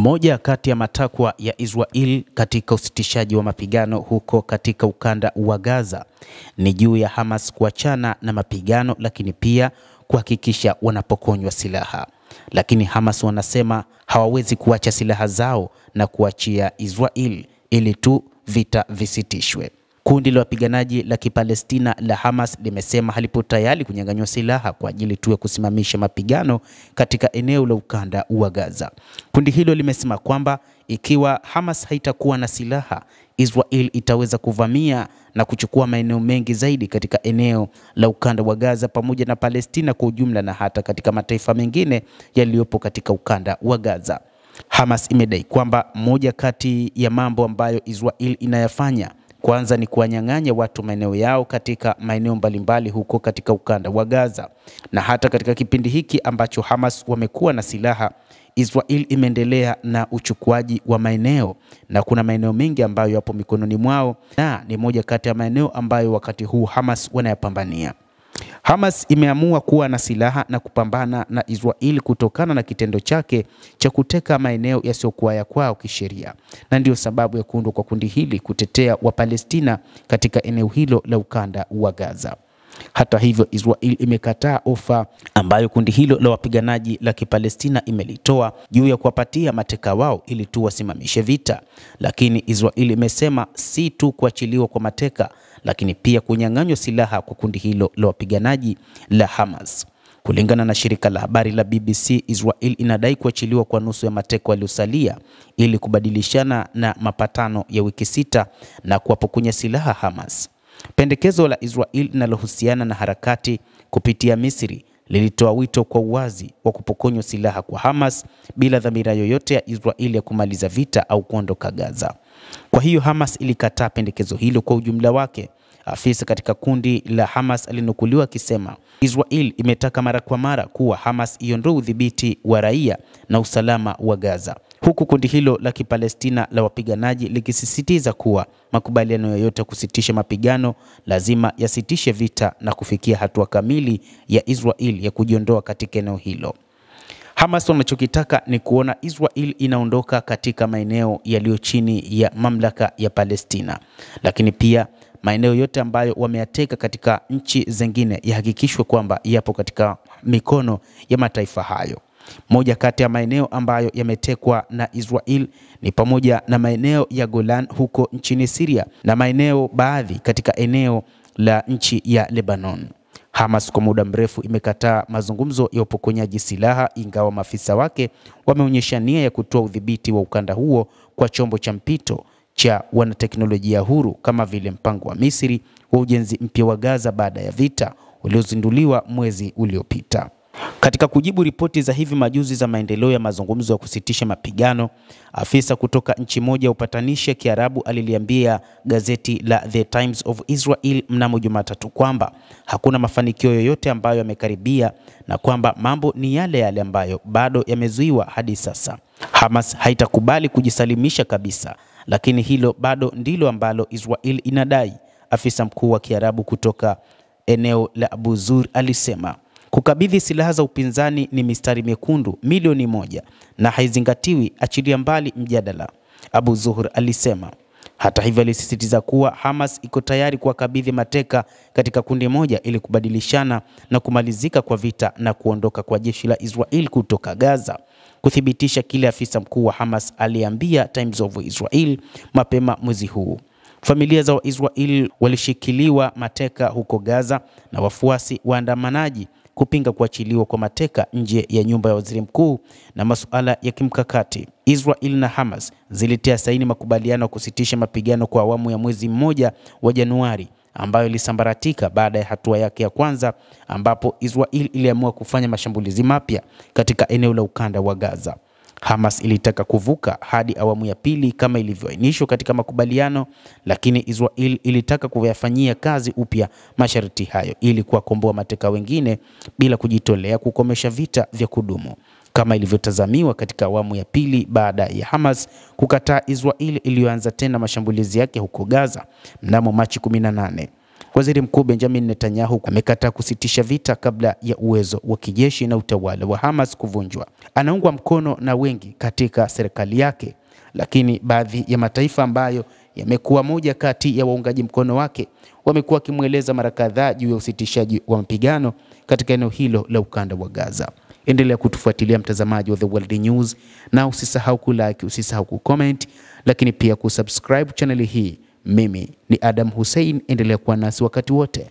Moja kati ya matakwa ya Israel katika usitishaji wa mapigano huko katika ukanda wa Gaza ni juu ya Hamas kuachana na mapigano, lakini pia kuhakikisha wanapokonywa silaha. Lakini Hamas wanasema hawawezi kuacha silaha zao na kuachia Israel ili tu vita visitishwe. Kundi la wapiganaji la Kipalestina la Hamas limesema halipo tayari kunyang'anywa silaha kwa ajili tu ya kusimamisha mapigano katika eneo la ukanda wa Gaza. Kundi hilo limesema kwamba ikiwa Hamas haitakuwa na silaha, Israel itaweza kuvamia na kuchukua maeneo mengi zaidi katika eneo la ukanda wa Gaza pamoja na Palestina kwa ujumla na hata katika mataifa mengine yaliyopo katika ukanda wa Gaza. Hamas imedai kwamba moja kati ya mambo ambayo Israel inayafanya kwanza ni kuwanyang'anya watu maeneo yao katika maeneo mbalimbali huko katika ukanda wa Gaza. Na hata katika kipindi hiki ambacho Hamas wamekuwa na silaha, Israel imeendelea na uchukuaji wa maeneo, na kuna maeneo mengi ambayo yapo mikononi mwao, na ni moja kati ya maeneo ambayo wakati huu Hamas wanayapambania. Hamas imeamua kuwa na silaha na kupambana na Israel kutokana na kitendo chake cha kuteka maeneo yasiyokuwa ya kwao kisheria, na ndio sababu ya kuundwa kwa kundi hili kutetea Wapalestina katika eneo hilo la ukanda wa Gaza. Hata hivyo, Israel imekataa ofa ambayo kundi hilo la wapiganaji la Kipalestina imelitoa juu ya kuwapatia mateka wao ili tu wasimamishe vita. Lakini Israel imesema si tu kuachiliwa kwa mateka, lakini pia kunyang'anywa silaha kwa kundi hilo la wapiganaji la Hamas. Kulingana na shirika la habari la BBC, Israel inadai kuachiliwa kwa nusu ya mateka waliosalia ili kubadilishana na mapatano ya wiki 6 na kuwapokonya silaha Hamas. Pendekezo la Israel linalohusiana na harakati kupitia Misri lilitoa wito kwa uwazi wa kupokonywa silaha kwa Hamas bila dhamira yoyote ya Israel ya kumaliza vita au kuondoka Gaza. Kwa hiyo Hamas ilikataa pendekezo hilo kwa ujumla wake. Afisa katika kundi la Hamas alinukuliwa akisema Israel imetaka mara kwa mara kuwa Hamas iondoe udhibiti wa raia na usalama wa Gaza, huku kundi hilo la Kipalestina la wapiganaji likisisitiza kuwa makubaliano yoyote kusitisha mapigano lazima yasitishe vita na kufikia hatua kamili ya Israel ya kujiondoa katika eneo hilo. Hamas wanachokitaka ni kuona Israel inaondoka katika maeneo yaliyo chini ya mamlaka ya Palestina, lakini pia maeneo yote ambayo wameyateka katika nchi zingine yahakikishwe kwamba yapo katika mikono ya mataifa hayo. Moja kati ya maeneo ambayo yametekwa na Israel ni pamoja na maeneo ya Golan huko nchini Syria na maeneo baadhi katika eneo la nchi ya Lebanon. Hamas kwa muda mrefu imekataa mazungumzo ya upokonyaji silaha, ingawa maafisa wake wameonyesha nia ya kutoa udhibiti wa ukanda huo kwa chombo cha mpito cha wanateknolojia huru kama vile mpango wa Misri wa ujenzi mpya wa Gaza baada ya vita uliozinduliwa mwezi uliopita. Katika kujibu ripoti za hivi majuzi za maendeleo ya mazungumzo ya kusitisha mapigano, afisa kutoka nchi moja ya upatanishi ya Kiarabu aliliambia gazeti la The Times of Israel mnamo Jumatatu kwamba hakuna mafanikio yoyote ambayo yamekaribia na kwamba mambo ni yale yale ambayo bado yamezuiwa hadi sasa. Hamas haitakubali kujisalimisha kabisa, lakini hilo bado ndilo ambalo Israel inadai. Afisa mkuu wa Kiarabu kutoka eneo la Abu Zur alisema kukabidhi silaha za upinzani ni mistari mekundu milioni 1 na haizingatiwi, achilia mbali mjadala, Abu Zuhur alisema. Hata hivyo alisisitiza kuwa Hamas iko tayari kuwakabidhi mateka katika kundi moja ili kubadilishana na kumalizika kwa vita na kuondoka kwa jeshi la Israel kutoka Gaza, kuthibitisha kile afisa mkuu wa Hamas aliambia Times of Israel mapema mwezi huu. Familia za Waisrael walishikiliwa mateka huko Gaza na wafuasi waandamanaji kupinga kuachiliwa kwa mateka nje ya nyumba ya waziri mkuu na masuala ya kimkakati. Israel na Hamas zilitia saini makubaliano ya kusitisha mapigano kwa awamu ya mwezi mmoja wa Januari, ambayo ilisambaratika baada ya hatua yake ya kwanza ambapo Israel iliamua kufanya mashambulizi mapya katika eneo la ukanda wa Gaza. Hamas ilitaka kuvuka hadi awamu ya pili kama ilivyoainishwa katika makubaliano, lakini Israel ilitaka kuyafanyia kazi upya masharti hayo ili kuwakomboa mateka wengine bila kujitolea kukomesha vita vya kudumu kama ilivyotazamiwa katika awamu ya pili baada ya Hamas kukataa Israel iliyoanza tena mashambulizi yake huko Gaza mnamo Machi 18. Waziri Mkuu Benjamin Netanyahu amekataa kusitisha vita kabla ya uwezo wa kijeshi na utawala wa Hamas kuvunjwa. Anaungwa mkono na wengi katika serikali yake, lakini baadhi ya mataifa ambayo yamekuwa moja kati ya waungaji mkono wake wamekuwa wakimweleza mara kadhaa juu ya usitishaji wa mapigano katika eneo hilo la ukanda wa Gaza. Endelea kutufuatilia mtazamaji wa The World News, na usisahau kulike, usisahau kucomment, lakini pia kusubscribe channel hii. Mimi ni Adam Hussein, endelea kuwa nasi wakati wote.